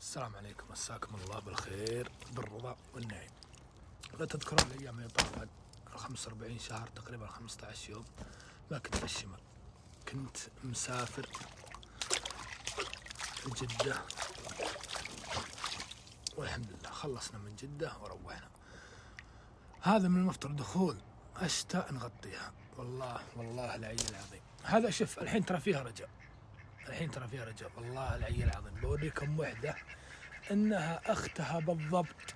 السلام عليكم، مساكم الله بالخير بالرضا والنعيم. لا تذكرون الأيام اللي طافت 45 شهر تقريبا 15 يوم ما كنت في الشمال، كنت مسافر في جدة، والحمد لله خلصنا من جدة وروحنا. هذا من المفترض دخول الشتاء نغطيها، والله العلي العظيم. هذا شوف الحين ترى فيها رجاء، والله العلي العظيم. بوريكم وحدة انها اختها بالضبط.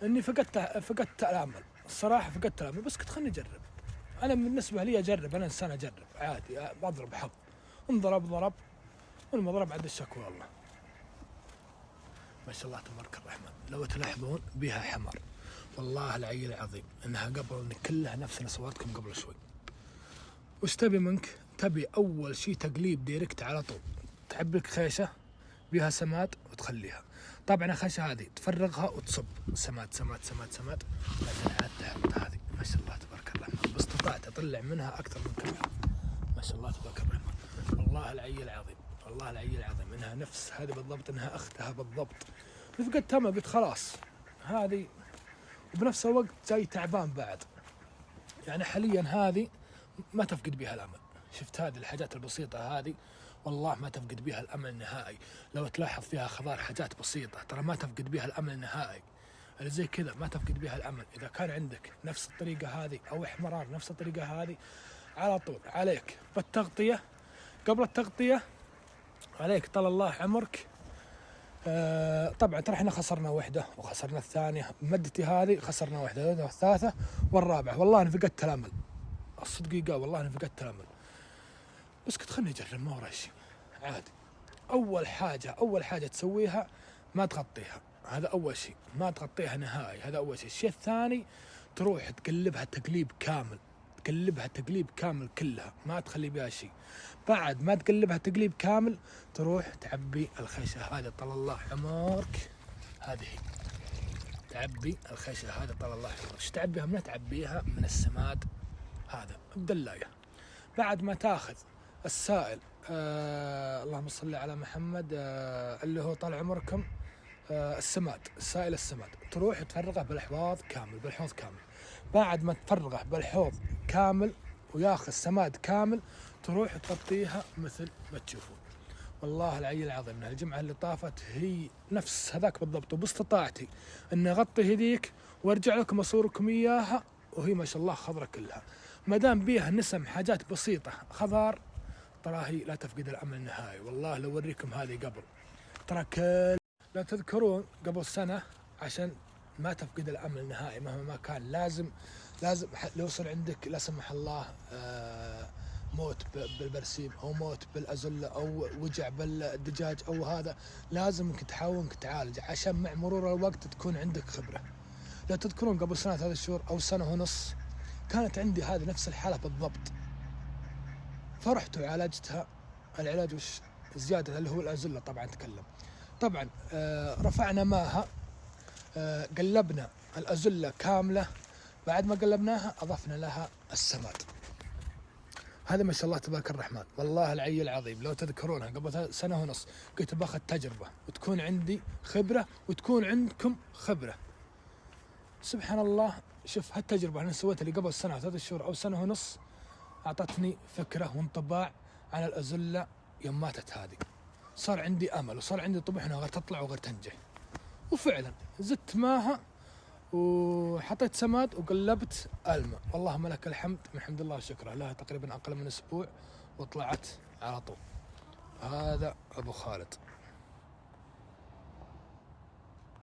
اني فقدت الامل الصراحه، فقدت الامل، بس كنت خلني اجرب. انا بالنسبه لي اجرب، انا انسان اجرب عادي، بضرب حظ. ضرب والمضرب عند الشكوى. الله ما شاء الله تبارك الرحمن. لو تلاحظون بها حمر، والله العلي العظيم انها قبل كلها نفس اللي صورتكم قبل شوي. وش تبي منك؟ تبي اول شيء تقليب ديركت على طول، تعبي لك خيشه بها سماد وتخليها. طبعا الخيشه هذه تفرغها وتصب سماد، بعدين عاد تحط هذه. ما شاء الله تبارك الرحمن، باستطعت اطلع منها اكثر من كذا. ما شاء الله تبارك الرحمن. والله العلي العظيم انها نفس هذه بالضبط، انها اختها بالضبط. فقدت امل، قلت خلاص هذه، وبنفس الوقت جاي تعبان بعد. يعني حاليا هذه ما تفقد بها الامل. شفت هذه الحاجات البسيطه هذه، والله ما تفقد بها الامل نهائي. لو تلاحظ فيها خضار حاجات بسيطه ترى ما تفقد بها الامل نهائي. اللي زي كذا ما تفقد بها الامل. اذا كان عندك نفس الطريقه هذه او احمرار نفس الطريقه هذه، على طول عليك بالتغطيه. قبل التغطيه عليك طال الله عمرك. طبعا ترى احنا خسرنا واحده وخسرنا الثانيه، مدتي هذه خسرنا واحده والثالثه والرابعه. والله انا فقدت الامل، الصدق والله انا فقدت الامل. بس كنت خلني اجرب، ما وراي شيء عادي. اول حاجه تسويها ما تغطيها، هذا اول شيء، ما تغطيها نهائي، هذا اول شيء. الشيء الثاني تروح تقلبها تقليب كامل كلها، ما تخلي بها شيء. بعد ما تقلبها تقليب كامل تروح تعبي الخيشه هذه طال الله عمرك. هذه تعبي الخيشه هذه طال الله عمرك. ايش تعبيها منها؟ تعبيها من السماد هذا بدلايه. بعد ما تاخذ السائل، اللهم صل على محمد، اللي هو طال عمركم، السائل السماد، تروح تفرغه بالحوض كامل. بعد ما تفرغه بالحوض كامل وياخذ سماد كامل، تروح تغطيها مثل ما تشوفون. والله العلي العظيم من الجمعة اللي طافت هي نفس هذاك بالضبط، وباستطاعتي ان اغطي هذيك وارجع لكم اصوركم اياها، وهي ما شاء الله خضرة كلها. ما دام بيها نسم حاجات بسيطة خضار، ترى هي لا تفقد الامل نهائي. والله لو اوريكم هذه قبل، ترى لا تذكرون قبل سنة، عشان ما تفقد الامل نهائي مهما ما كان، لازم لو يصير عندك لا سمح الله موت بالبرسيم او موت بالازله او وجع بالدجاج او هذا، لازم انك تحاول انك تعالج، عشان مع مرور الوقت تكون عندك خبره. لا تذكرون قبل 3 شهور او 1.5 كانت عندي هذه نفس الحاله بالضبط، فرحت وعالجتها. العلاج وش؟ زياده اللي هو الازله. طبعا رفعنا ماها، قلبنا الازله كامله. بعد ما قلبناها اضفنا لها السماد. هذا ما شاء الله تبارك الرحمن. والله العلي العظيم لو تذكرونها قبل 1.5 قلت باخذ تجربه وتكون عندي خبره وتكون عندكم خبره. سبحان الله، شوف هالتجربه انا سويتها لي قبل 3 شهور او 1.5 اعطتني فكره وانطباع عن الازله. يوم ماتت هذه صار عندي امل وصار عندي طموح انها غير تطلع وغير تنجح. وفعلا زدت ماها وحطيت سماد وقلبت الماء. اللهم لك الحمد، من حمد الله وشكره. لها تقريبا اقل من اسبوع وطلعت على طول. هذا ابو خالد.